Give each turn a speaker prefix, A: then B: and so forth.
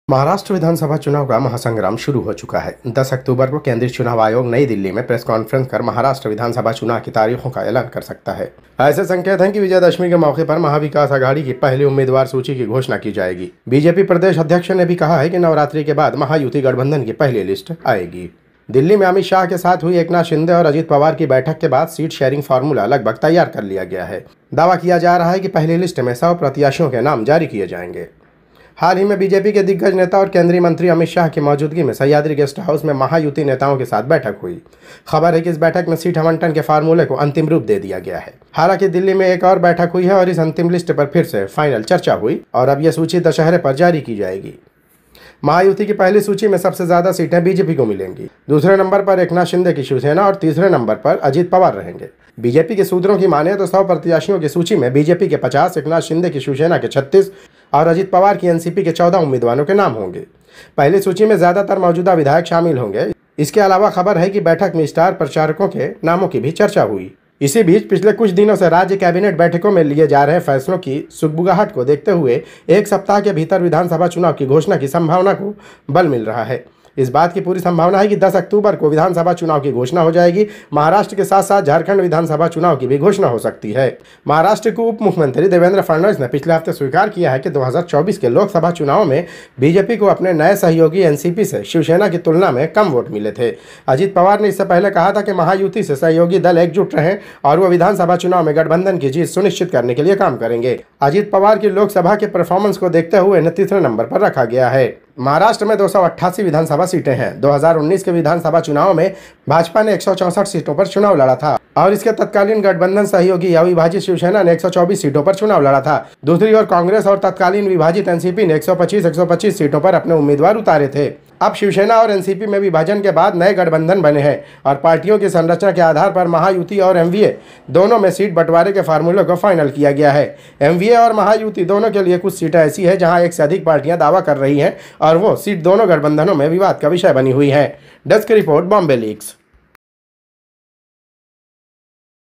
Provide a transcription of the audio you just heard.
A: महाराष्ट्र विधानसभा चुनाव का महासंग्राम शुरू हो चुका है। 10 अक्टूबर को केंद्रीय चुनाव आयोग नई दिल्ली में प्रेस कॉन्फ्रेंस कर महाराष्ट्र विधानसभा चुनाव की तारीखों का ऐलान कर सकता है। ऐसे संकेत हैं कि विजयदशमी के मौके पर महाविकास आघाड़ी की पहली उम्मीदवार सूची की घोषणा की जाएगी। बीजेपी प्रदेश अध्यक्ष ने भी कहा है कि नवरात्रि के बाद महायुति गठबंधन की पहली लिस्ट आएगी। दिल्ली में अमित शाह के साथ हुई एकनाथ शिंदे और अजित पवार की बैठक के बाद सीट शेयरिंग फार्मूला लगभग तैयार कर लिया गया है। दावा किया जा रहा है कि पहली लिस्ट में 100 प्रत्याशियों के नाम जारी किए जाएंगे। हाल ही में बीजेपी के दिग्गज नेता और केंद्रीय मंत्री अमित शाह की मौजूदगी में सह्याद्री गेस्ट हाउस में महायुति नेताओं के साथ बैठक हुई। खबर है कि इस बैठक में सीट आवंटन के फार्मूले को अंतिम रूप दे दिया गया है। हालांकि दिल्ली में एक और बैठक हुई है और इस अंतिम लिस्ट पर फिर से फाइनल चर्चा हुई और अब यह सूची दशहरे पर जारी की जाएगी। महायुति की पहली सूची में सबसे ज्यादा सीटें बीजेपी को मिलेंगी। दूसरे नंबर पर एकनाथ शिंदे की शिवसेना और तीसरे नंबर पर अजित पवार रहेंगे। बीजेपी के सूत्रों की माने तो 100 प्रत्याशियों की सूची में बीजेपी के 50, एकनाथ शिंदे की शिवसेना के 36 और अजित पवार की एनसीपी के 14 उम्मीदवारों के नाम होंगे। पहली सूची में ज्यादातर मौजूदा विधायक शामिल होंगे। इसके अलावा खबर है कि बैठक में स्टार प्रचारकों के नामों की भी चर्चा हुई। इसी बीच पिछले कुछ दिनों से राज्य कैबिनेट बैठकों में लिए जा रहे फैसलों की सुगबुगाहट को देखते हुए एक सप्ताह के भीतर विधानसभा चुनाव की घोषणा की संभावना को बल मिल रहा है। इस बात की पूरी संभावना है कि 10 अक्टूबर को विधानसभा चुनाव की घोषणा हो जाएगी। महाराष्ट्र के साथ साथ झारखंड विधानसभा चुनाव की भी घोषणा हो सकती है। महाराष्ट्र के उप मुख्यमंत्री देवेंद्र फडणवीस ने पिछले हफ्ते स्वीकार किया है कि 2024 के लोकसभा चुनाव में बीजेपी को अपने नए सहयोगी एनसीपी से शिवसेना की तुलना में कम वोट मिले थे। अजित पवार ने इससे पहले कहा था कि महायुति से सहयोगी दल एकजुट रहें और वो विधानसभा चुनाव में गठबंधन की जीत सुनिश्चित करने के लिए काम करेंगे। अजित पवार की लोकसभा के परफॉर्मेंस को देखते हुए इन्हें तीसरे नंबर पर रखा गया है। महाराष्ट्र में 288 विधानसभा सीटें हैं। 2019 के विधानसभा चुनाव में भाजपा ने 164 सीटों पर चुनाव लड़ा था और इसके तत्कालीन गठबंधन सहयोगी अविभाजित शिवसेना ने 124 सीटों पर चुनाव लड़ा था। दूसरी ओर कांग्रेस और तत्कालीन विभाजित एनसीपी ने 125 सीटों पर अपने उम्मीदवार उतारे थे। अब शिवसेना और एनसीपी में विभाजन के बाद नए गठबंधन बने हैं और पार्टियों की संरचना के आधार पर महायुति और एमवीए दोनों में सीट बंटवारे के फार्मूले को फाइनल किया गया है। एमवीए और महायुति दोनों के लिए कुछ सीटें ऐसी है जहां एक से अधिक पार्टियां दावा कर रही हैं और वो सीट दोनों गठबंधनों में विवाद का विषय बनी हुई है। Desk report, Bombay leaks.